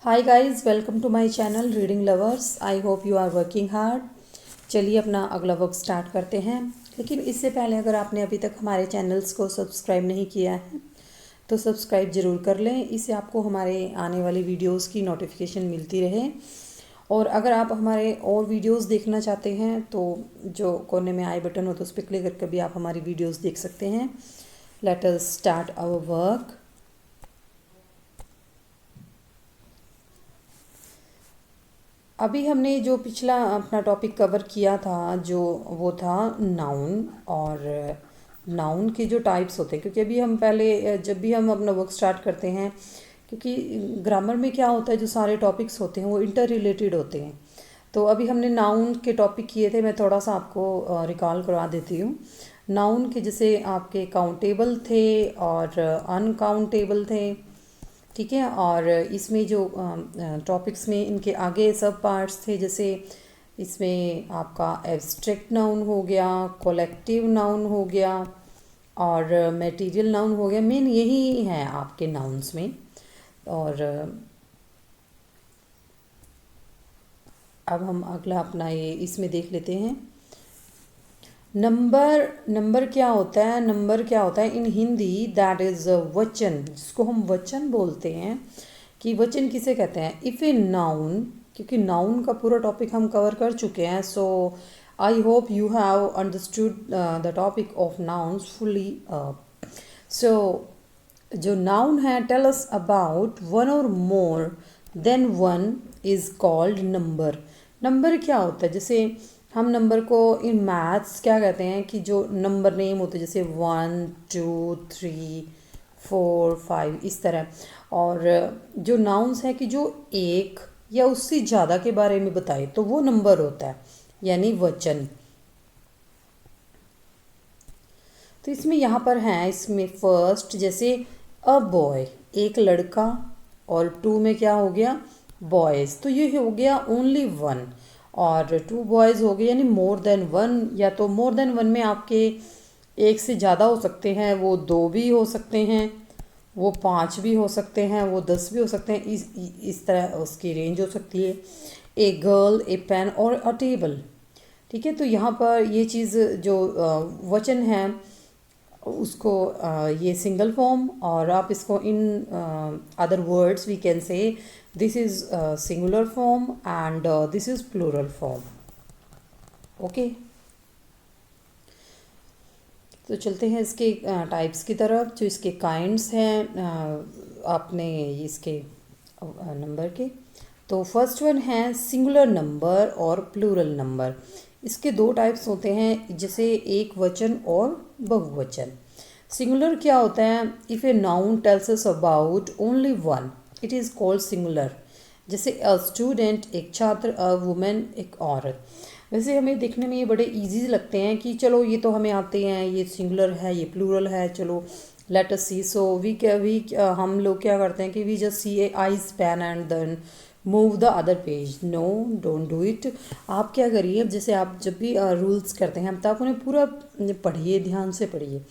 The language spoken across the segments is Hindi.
Hi guys, welcome to my channel reading lovers. I hope you are working hard. चलिए अपना अगला वर्क स्टार्ट करते हैं। लेकिन इससे पहले अगर आपने अभी तक हमारे चैनल्स को सब्सक्राइब नहीं किया है तो सब्सक्राइब ज़रूर कर लें। इससे आपको हमारे आने वाली वीडियोस की नोटिफिकेशन मिलती रहे। और अगर आप हमारे और वीडियोस देखना चाहते हैं तो जो कोने में आई बटन हो तो उस पर क्लिक करके भी आप हमारी वीडियोस देख सकते हैं। Let us start our work. अभी हमने जो पिछला अपना टॉपिक कवर किया था जो वो था नाउन। और नाउन के जो टाइप्स होते हैं, क्योंकि अभी हम पहले जब भी हम अपना वर्क स्टार्ट करते हैं, क्योंकि ग्रामर में क्या होता है जो सारे टॉपिक्स होते हैं वो इंटर रिलेटेड होते हैं। तो अभी हमने नाउन के टॉपिक किए थे। मैं थोड़ा सा आपको रिकॉल करवा देती हूँ। नाउन के जैसे आपके काउंटेबल थे और अनकाउंटेबल थे, ठीक है। और इसमें जो टॉपिक्स में इनके आगे सब पार्ट्स थे, जैसे इसमें आपका एब्स्ट्रैक्ट नाउन हो गया, कलेक्टिव नाउन हो गया और मटेरियल नाउन हो गया। मेन यही है आपके नाउन्स में। और अब हम अगला अपना ये इसमें देख लेते हैं। नंबर क्या होता है? नंबर क्या होता है इन हिंदी? दैट इज़ वचन, जिसको हम वचन बोलते हैं। कि वचन किसे कहते हैं? इफ़ ए नाउन, क्योंकि नाउन का पूरा टॉपिक हम कवर कर चुके हैं। So I hope you have understood the topic of nouns fully. So जो नाउन है, टेल अस अबाउट वन और more than one is called number. Number क्या होता है? जैसे हम नंबर को इन मैथ्स क्या कहते हैं कि जो नंबर नेम होते हैं, जैसे 1 2 3 4 5 इस तरह। और जो नाउन्स है कि जो एक या उससे ज़्यादा के बारे में बताए तो वो नंबर होता है, यानी वचन। तो इसमें यहाँ पर है, इसमें फर्स्ट जैसे अ बॉय, एक लड़का। और टू में क्या हो गया? बॉयज़। तो ये हो गया ओनली वन। और टू बॉयज़ हो गए यानी मोर देन वन। या तो मोर देन वन में आपके एक से ज़्यादा हो सकते हैं, वो दो भी हो सकते हैं, वो 5 भी हो सकते हैं, वो 10 भी हो सकते हैं। इस तरह उसकी रेंज हो सकती है। ए गर्ल, ए पेन और अ टेबल। ठीक है। तो यहाँ पर ये चीज़ जो वचन है उसको ये सिंगल फॉर्म, और आप इसको in other words we can say this is singular form and this is plural form. Okay, तो चलते हैं इसके टाइप्स की तरफ, जो इसके काइंड्स हैं आपने इसके नंबर के। तो फर्स्ट वन है सिंगुलर नंबर और प्लूरल नंबर। इसके दो टाइप्स होते हैं, जैसे एक वचन और बहुवचन। सिंगुलर क्या होता है? If a noun tells us about only one, it is called singular. जैसे अ स्टूडेंट, एक छात्र, अ वुमेन, एक औरत। वैसे हमें देखने में ये बड़े इजी लगते हैं कि चलो ये तो हमें आते हैं, ये सिंगुलर है, ये प्लूरल है, चलो लेट अस सी। सो हम लोग क्या करते हैं कि we just see a eyes pen and then move the other page. No, don't do it. आप क्या करिए, जैसे आप जब भी रूल्स करते हैं तो आप उन्हें पूरा पढ़िए, ध्यान से पढ़िए।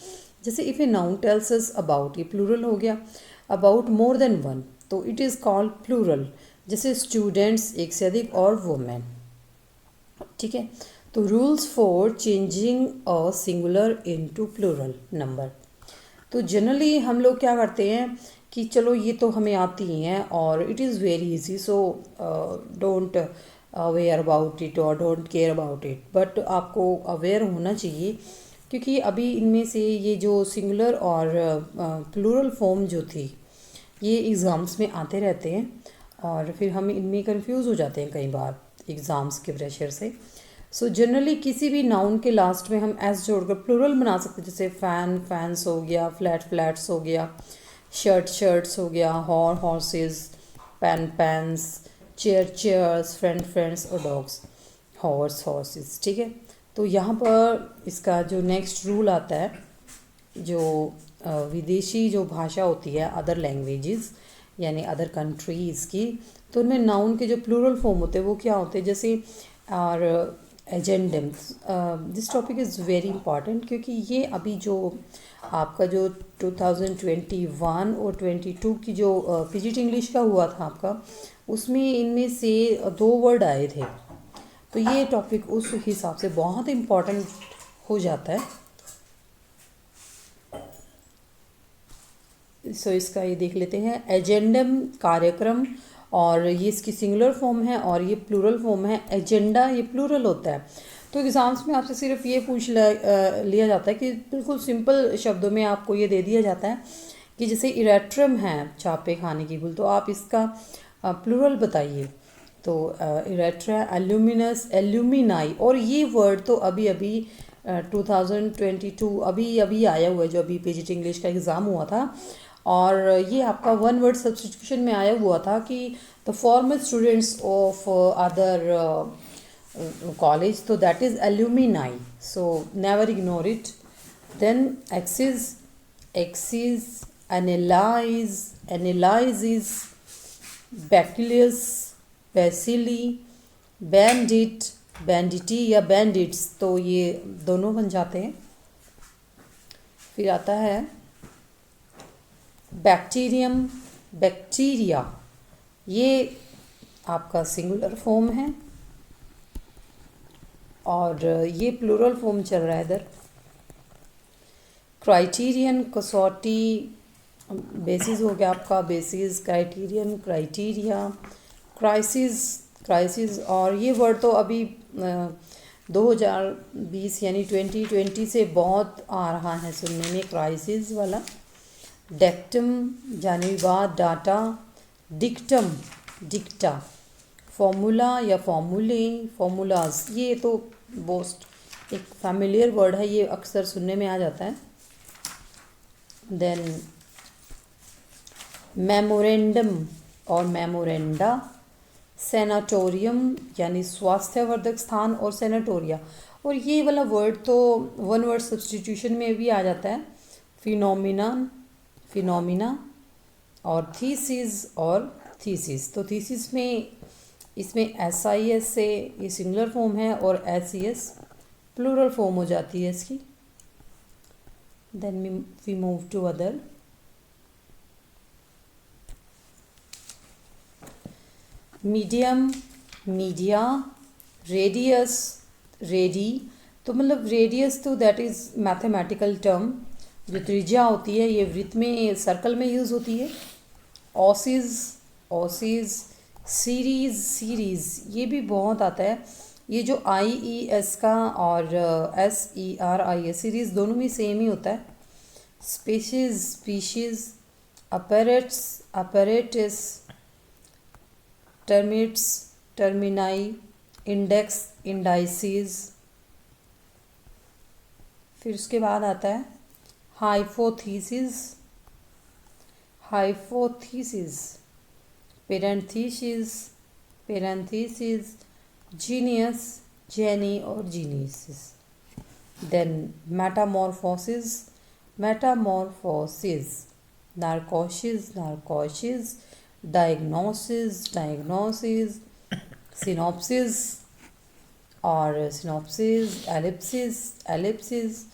जैसे if a noun tells us about, ये प्लूरल हो गया। अबाउट मोर देन वन, तो इट इज़ कॉल्ड प्लूरल। जैसे स्टूडेंट्स, एक से अधिक, और वुमेन। ठीक है। तो rules for changing a singular into plural number. तो जनरली हम लोग क्या करते हैं कि चलो ये तो हमें आती ही हैं और it is very easy, so don't aware about it और don't care about it. But आपको अवेयर होना चाहिए, क्योंकि अभी इनमें से ये जो सिंगुलर और प्लूरल फॉर्म जो थी ये एग्ज़ाम्स में आते रहते हैं और फिर हम इनमें कंफ्यूज हो जाते हैं कई बार एग्ज़ाम्स के प्रेशर से। सो जनरली किसी भी नाउन के लास्ट में हम एस जोड़कर प्लूरल बना सकते हैं। जैसे फैन, फैंस हो गया, फ्लैट, फ्लैट्स हो गया, शर्ट, शर्ट्स हो गया, horses, pen, pens, chair, chairs, friend, friends और डॉग्स, हॉर्स, हॉर्सेस। ठीक है। तो यहाँ पर इसका जो नेक्स्ट रूल आता है, जो विदेशी जो भाषा होती है, अदर लैंग्वेजेस यानी अदर कंट्रीज़ की, तो उनमें नाउन के जो प्लूरल फॉर्म होते हैं वो क्या होते हैं? जैसे और agendum, this topic is very important क्योंकि ये अभी जो आपका जो 2021 और 22 की जो पीजीटी इंग्लिश का हुआ था आपका, उसमें इनमें से 2 वर्ड आए थे। तो ये टॉपिक उस हिसाब से बहुत इम्पॉर्टेंट हो जाता है। सो इसका ये देख लेते हैं, एजेंडम कार्यक्रम, और ये इसकी सिंगुलर फॉर्म है और ये प्लूरल फॉर्म है। एजेंडा ये प्लूरल होता है। तो एग्ज़ाम्स में आपसे सिर्फ ये पूछ लिया जाता है कि बिल्कुल सिंपल शब्दों में आपको ये दे दिया जाता है कि जैसे इरेट्रम है छापे खाने की भूल, तो आप इसका प्लूरल बताइए। तो इरेट्रा, एल्यूमिनस, एल्यूमिनाई, और ये वर्ड तो अभी अभी 2022 अभी अभी आया हुआ है, जो अभी पीजीटी इंग्लिश का एग्ज़ाम हुआ था। और ये आपका 1 वर्ड सब्स्टिट्यूशन में आया हुआ था कि the former students of other college, तो that is alumni, so never ignore it. Then axis, axis, analyse, analysis, bacterias, bacilli, bandit, banditti या बैंडिट्स, तो ये दोनों बन जाते हैं। फिर आता है बैक्टीरियम, बैक्टीरिया, ये आपका सिंगुलर फॉर्म है और ये प्लूरल फॉर्म चल रहा है इधर। क्राइटेरियन, कसौटी, बेसिस हो गया आपका, basis, criterion, criteria, crisis, crisis, और ये वर्ड तो अभी 2020 यानी 2020 से बहुत आ रहा है सुनने में, क्राइसिस वाला। डेक्टम जाने बाद डाटा, डिक्टम, डिक्टा, फॉर्मूला या फॉर्मूले, फॉर्मूलाज, ये तो मोस्ट एक फैमिलियर वर्ड है, ये अक्सर सुनने में आ जाता है। देन मेमोरेंडम और मेमोरेंडा, सेनाटोरियम यानी स्वास्थ्यवर्धक स्थान, और सेनाटोरिया, और ये वाला वर्ड तो 1 वर्ड सब्स्टिट्यूशन में भी आ जाता है। फिनोमिना, फिनोमिना, और थीसिस और थीसिस, तो थीसिस में इसमें SIS से ये सिंगुलर फॉर्म है और SES प्लूरल फॉर्म हो जाती है इसकी। Then we move to other. Medium, media, radius, radii, तो मतलब रेडियस तो दैट इज़ मैथमेटिकल टर्म, जो त्रिज्या होती है ये वृत्त में, सर्कल में यूज़ होती है। ऑसिस, ऑसिस, सीरीज़, सीरीज़, ये भी बहुत आता है। ये जो IES का और SERIS, सीरीज़ दोनों में सेम ही होता है। Species, species, apparatus, apparatus, termites, termini, index, indices. फिर उसके बाद आता है hypothesis, hypotheses, parenthesis, parentheses, genius, genii और geniuses. Then metamorphosis, metamorphoses, narcosis, narcoses, diagnosis, diagnoses, synopsis और सिनॉप्सिस, एलिप्सिस, एलिप्सिस।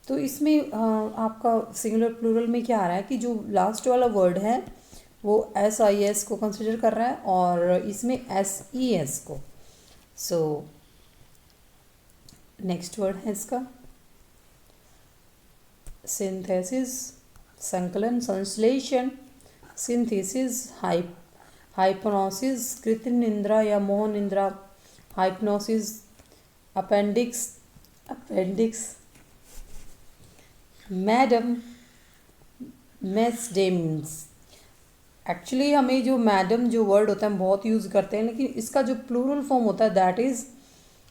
तो इसमें आपका सिंगुलर प्लूरल में क्या आ रहा है कि जो लास्ट वाला वर्ड है वो SIS को कंसिडर कर रहा है और इसमें SES को। सो नेक्स्ट वर्ड है इसका सिंथेसिस, संकलन, संश्लेषण, सिंथेसिस, हाइप्नोसिस, कृत्रिम निद्रा या मोह निद्रा, hypnosis, appendix, appendices, madam, mesdames. Actually हमें जो मैडम जो वर्ड होता है हम बहुत यूज़ करते हैं, लेकिन इसका जो प्लूरल फॉर्म होता है दैट इज़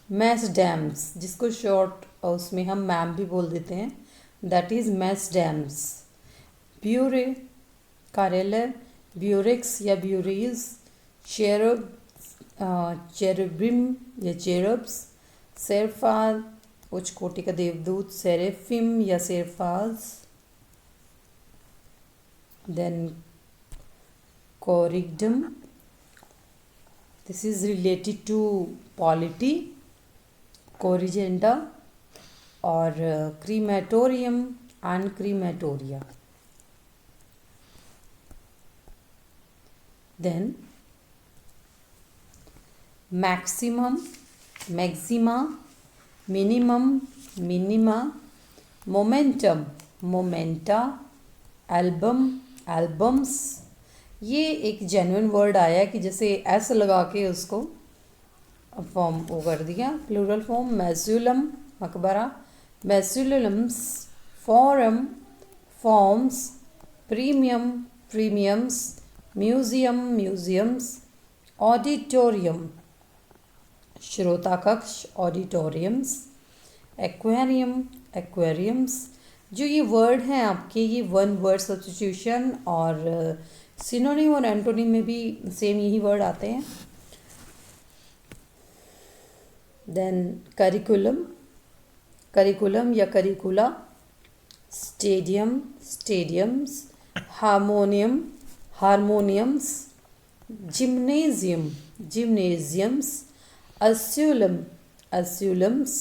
मेस्डेम्स, जिसको शॉर्ट उसमें हम मैम भी बोल देते हैं, दैट इज़ मेस्डेम्स। ब्यूरे, कार्यालय, ब्यूरेक्स या ब्यूरीज, चेरब, चेरबिम या चेरब्स, सेरफाज, उच्च कोटि का देवदूत, सेरेफिम या seraphs. Then corrigdom, this is related to polity, corrigenda और crematorium and crematoria. Then maximum, maxima, minimum, minima, momentum, momenta, album, albums. ये एक जेन्युइन वर्ड आया कि जैसे एस लगा के उसको फॉर्म वो कर दिया, प्लूरल फॉर्म. मैजुलम, मकबरा, mausoleums, forum, forums, premium, premiums, museum, museums, auditorium, श्रोता कक्ष, ऑडिटोरियम्स, एक्वेरियम, एक्वेरियम्स. जो ये वर्ड हैं आपके, ये वन वर्ड सब्स्टिट्यूशन और सिनोनिम और एंटोनिम में भी सेम यही वर्ड आते हैं. देन करिकुलम, करिकुलम या curricula, stadium, stadiums, harmonium, harmoniums, gymnasium, gymnasiums, asylum, asylums,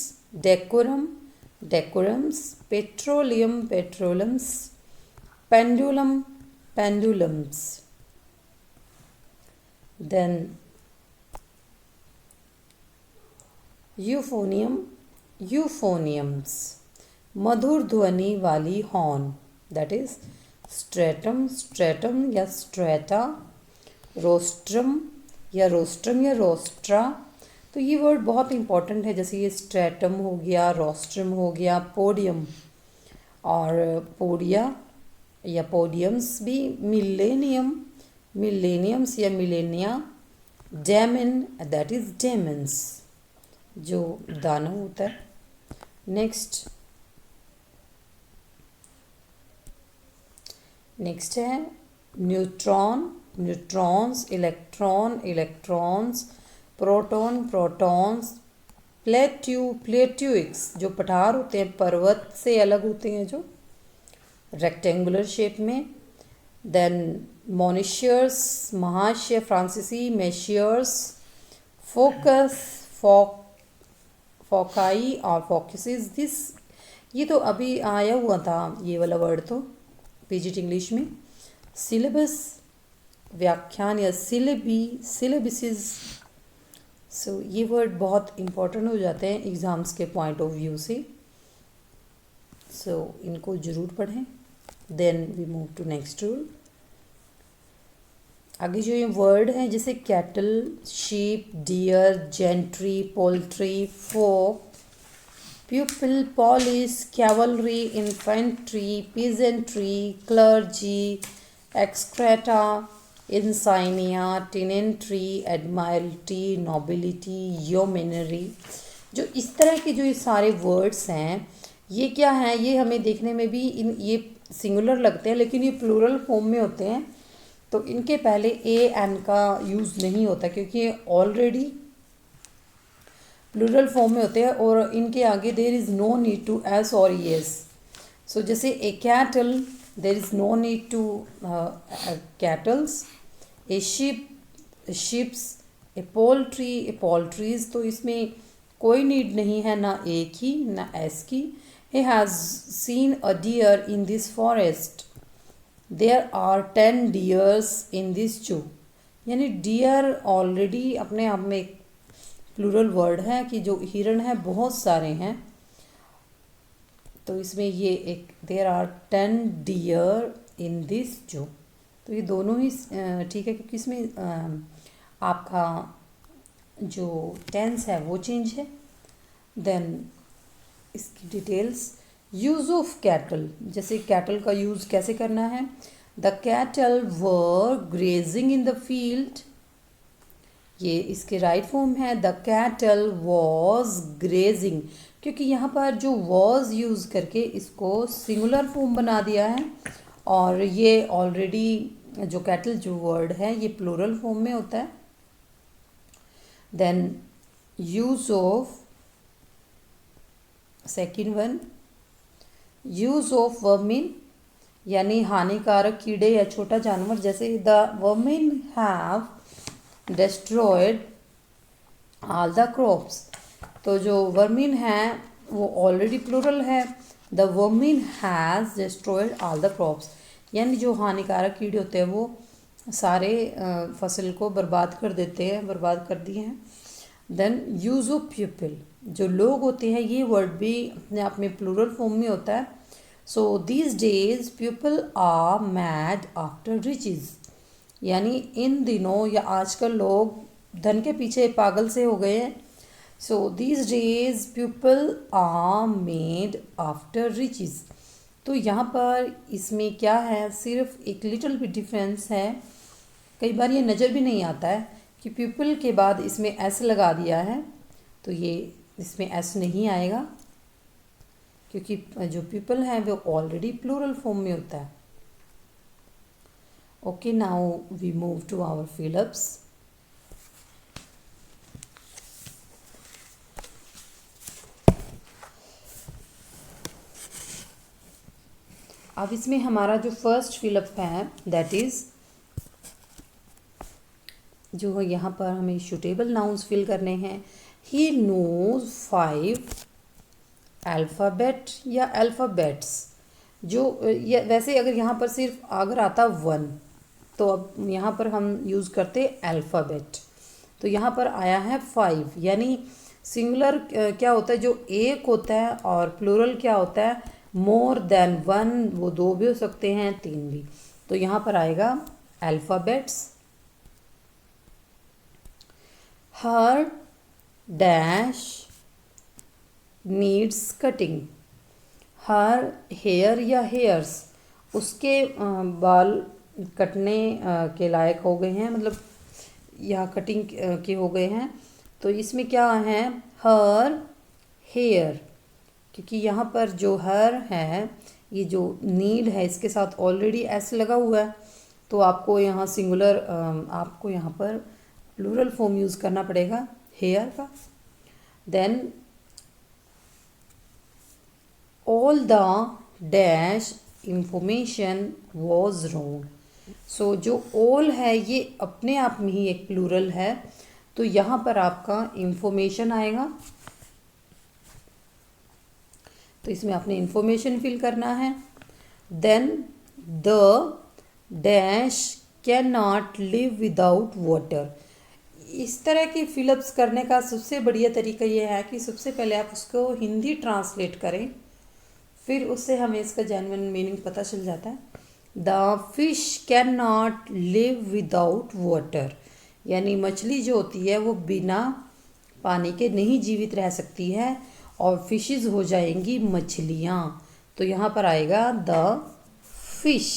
decorum, decorums, petroleum, petroleums, pendulum, pendulums. Then euphonium, euphoniums, मधुर ध्वनि वाली horn, that is stratum, stratum या strata, rostrum या rostrum या rostra. तो ये वर्ड बहुत इंपॉर्टेंट है, जैसे ये stratum हो गया, rostrum हो गया, podium और पोडिया या पोडियम्स भी, मिलेनियम, मिलेनियम्स या millennia, demon, that is demons, जो दानव होता है. नेक्स्ट नेक्स्ट है neutron, neutrons, electron, electrons, proton, protons, plateau, plateaux, जो पठार होते हैं, पर्वत से अलग होते हैं जो रेक्टेंगुलर शेप में. देन मोनिशियर्स, महाशय फ्रांसीसी, मेशियर्स, फोकस, फोकाई और फोकसिस. दिस ये तो अभी आया हुआ था ये वाला वर्ड तो पीजीटी इंग्लिश में. सिलेबस, व्याख्यान या सिलेबी, सिलेबिसिस. सो ये वर्ड बहुत इंपॉर्टेंट हो जाते हैं एग्ज़ाम्स के पॉइंट ऑफ व्यू से. सो इनको ज़रूर पढ़ें. Then we move to next rule. आगे जो ये वर्ड हैं जैसे cattle, sheep, deer, gentry, poultry, folk, pupil, police, cavalry, infantry, peasantry, clergy, excreta, insignia, tenantry, admiralty, nobility, yeomanry. जो इस तरह के जो ये सारे वर्ड्स हैं, ये क्या हैं, ये हमें देखने में भी ये सिंगुलर लगते हैं लेकिन ये प्लूरल फॉर्म में होते हैं. तो इनके पहले ए एन का यूज़ नहीं होता क्योंकि ये ऑलरेडी प्लूरल फॉर्म में होते हैं और इनके आगे there is no need to S और ई एस. सो जैसे a cattle, there is no need to cattles. A ship, ships. A poultry, a poultries. तो इसमें कोई नीड नहीं है ना ए की ना एस की. He has seen a deer in this forest. There are 10 deers in this zoo. यानी डियर ऑलरेडी अपने आप में एक प्लूरल वर्ड है कि जो हिरण है बहुत सारे हैं. तो इसमें ये एक there are 10 deer in this zoo. तो ये दोनों ही ठीक है क्योंकि इसमें आपका जो टेंस है वो चेंज है. देन इसकी डिटेल्स. यूज़ ऑफ कैटल, जैसे कैटल का यूज़ कैसे करना है. The cattle were grazing in the field. ये इसके राइट फॉर्म है द कैटल वॉज ग्रेजिंग, क्योंकि यहाँ पर जो वॉज यूज़ करके इसको सिंगुलर फॉर्म बना दिया है और ये ऑलरेडी जो कैटल जो वर्ड है ये प्लूरल फॉर्म में होता है. Then use of second one, use of vermin, यानी हानिकारक कीड़े या छोटा जानवर. जैसे the vermin have destroyed all the crops. तो जो वर्मिन है वो ऑलरेडी प्लूरल है। The vermin has destroyed all the crops, यानी जो हानिकारक कीड़े होते हैं वो सारे फसल को बर्बाद कर देते हैं, बर्बाद कर दिए हैं। देन यूज ऑफ पीपल, जो लोग होते हैं, ये वर्ड भी अपने आप में प्लूरल फॉर्म में होता है। So these days people are mad after riches, यानी इन दिनों या आजकल लोग धन के पीछे पागल से हो गए हैं। So these days people are made after riches. तो यहाँ पर इसमें क्या है, सिर्फ एक लिटिल बिट डिफरेंस है। कई बार ये नज़र भी नहीं आता है कि पीपल के बाद इसमें एस लगा दिया है, तो ये इसमें एस नहीं आएगा क्योंकि जो पीपल है वो ऑलरेडी प्लूरल फॉर्म में होता है। Okay, now we move to our fill ups. अब इसमें हमारा जो फर्स्ट फिलअप है दैट इज़, जो यहाँ पर हमें सूटेबल नाउन्स फिल करने हैं। ही नोज 5 अल्फ़ाबेट या अल्फ़ाबेट्स, जो वैसे अगर यहाँ पर सिर्फ अगर आता 1 तो अब यहाँ पर हम यूज़ करते अल्फ़ाबेट। तो यहाँ पर आया है 5, यानी सिंगुलर क्या होता है, जो एक होता है, और प्लूरल क्या होता है, मोर देन 1, वो 2 भी हो सकते हैं, 3 भी। तो यहाँ पर आएगा अल्फ़ाबेट्स। हर डैश नीड्स कटिंग, हर हेयर या हेयर्स, उसके बाल कटने के लायक हो गए हैं, मतलब यहाँ कटिंग के हो गए हैं। तो इसमें क्या है, हर हेयर, क्योंकि यहाँ पर जो हर है, ये जो नीड है, इसके साथ ऑलरेडी एस लगा हुआ है, तो आपको यहाँ सिंगुलर, आपको यहाँ पर प्लूरल फॉर्म यूज़ करना पड़ेगा हेयर का। Then all the dash information was wrong. So जो ऑल है ये अपने आप में ही एक प्लूरल है, तो यहाँ पर आपका इंफॉर्मेशन आएगा। तो इसमें आपने इंफॉर्मेशन फिल करना है। Then the dash can not live without water. इस तरह के फिलअप्स करने का सबसे बढ़िया तरीका ये है कि सबसे पहले आप उसको हिंदी ट्रांसलेट करें, फिर उससे हमें इसका जेन्युइन मीनिंग पता चल जाता है। The fish can not live without water, यानी मछली जो होती है वो बिना पानी के नहीं जीवित रह सकती है, और फिशेस हो जाएंगी मछलियाँ। तो यहाँ पर आएगा the fish,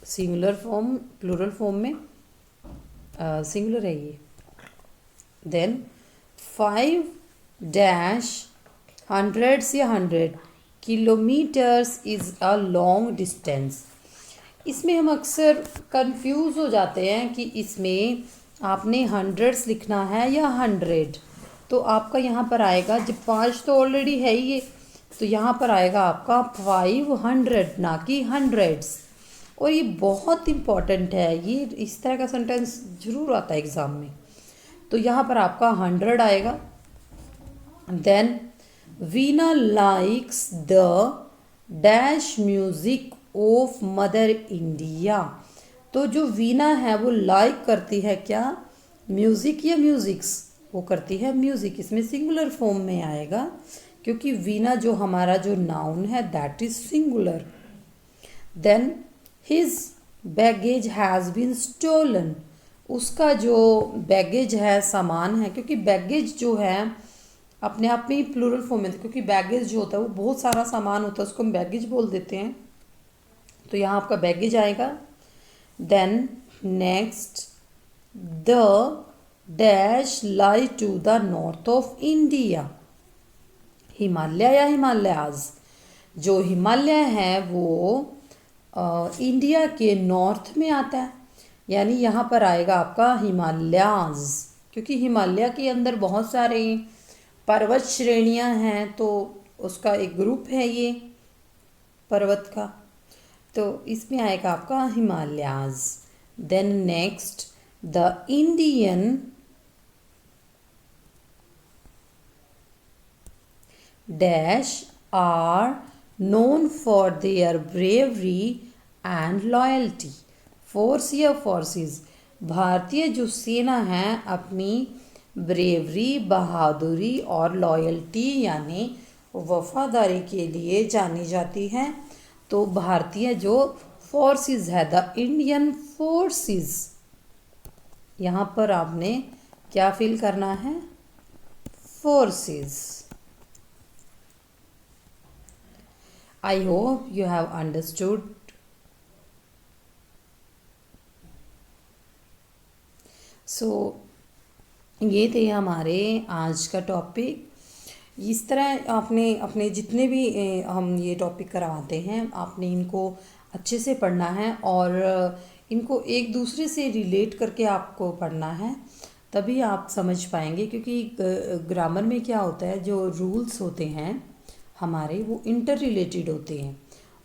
singular form, plural form में सिंगुलर है ये। देन 5 डैश हंड्रेड्स या 100 kilometres is a long distance. इसमें हम अक्सर कंफ्यूज हो जाते हैं कि इसमें आपने हंड्रेड्स लिखना है या 100। तो आपका यहाँ पर आएगा, जब 5 तो ऑलरेडी है ही ये, तो यहाँ पर आएगा आपका 500, ना कि हंड्रेड्स। और ये बहुत इम्पॉर्टेंट है, ये इस तरह का सेंटेंस जरूर आता है एग्ज़ाम में। तो यहाँ पर आपका 100 आएगा। Then Veena likes the dash music of mother India. तो जो वीना है वो लाइक करती है क्या, म्यूज़िक या म्यूज़िक्स, वो करती है म्यूज़िक। इसमें सिंगुलर फॉर्म में आएगा क्योंकि वीना जो हमारा जो नाउन है that is singular. Then his baggage has been stolen, उसका जो बैगेज है, सामान है, क्योंकि बैगेज जो है अपने आप में ही प्लूरल फॉर्म में, क्योंकि बैगेज जो होता है वो बहुत सारा सामान होता है, उसको हम बैगेज बोल देते हैं। तो यहाँ आपका बैगेज आएगा। Then next, the dash lie to the north of India. Himalaya या हिमालयाज, जो हिमालय है वो इंडिया के नॉर्थ में आता है, यानी यहाँ पर आएगा आपका हिमालयाज, क्योंकि हिमालय के अंदर बहुत सारे पर्वत श्रेणियाँ हैं, तो उसका एक ग्रुप है ये पर्वत का, तो इसमें आएगा आपका Himalayas. Then next, the Indian dash are known for their bravery and loyalty. Force या फोर्सेस, भारतीय जो सेना है अपनी ब्रेवरी, बहादुरी और लॉयल्टी यानी वफादारी के लिए जानी जाती है। तो भारतीय जो फोर्सेस है, द इंडियन फोर्सेस, यहाँ पर आपने क्या फिल करना है? Forces. I hope you have understood. सो ये थे हमारे आज का टॉपिक। इस तरह आपने अपने जितने भी हम ये टॉपिक करवाते हैं, आपने इनको अच्छे से पढ़ना है और इनको एक दूसरे से रिलेट करके आपको पढ़ना है, तभी आप समझ पाएंगे। क्योंकि ग्रामर में क्या होता है, जो रूल्स होते हैं हमारे वो इंटर रिलेटेड होते हैं,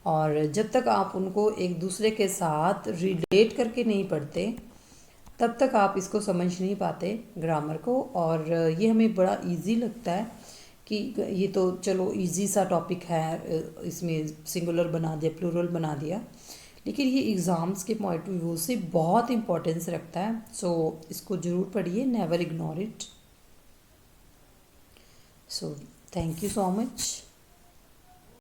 और जब तक आप उनको एक दूसरे के साथ रिलेट करके नहीं पढ़ते तब तक आप इसको समझ नहीं पाते ग्रामर को। और ये हमें बड़ा इजी लगता है कि ये तो चलो इजी सा टॉपिक है, इसमें सिंगुलर बना दिया, प्लूरल बना दिया, लेकिन ये एग्ज़ाम्स के पॉइंट ऑफ व्यू से बहुत इंपॉर्टेंस रखता है। सो इसको ज़रूर पढ़िए, never ignore it. So thank you so much.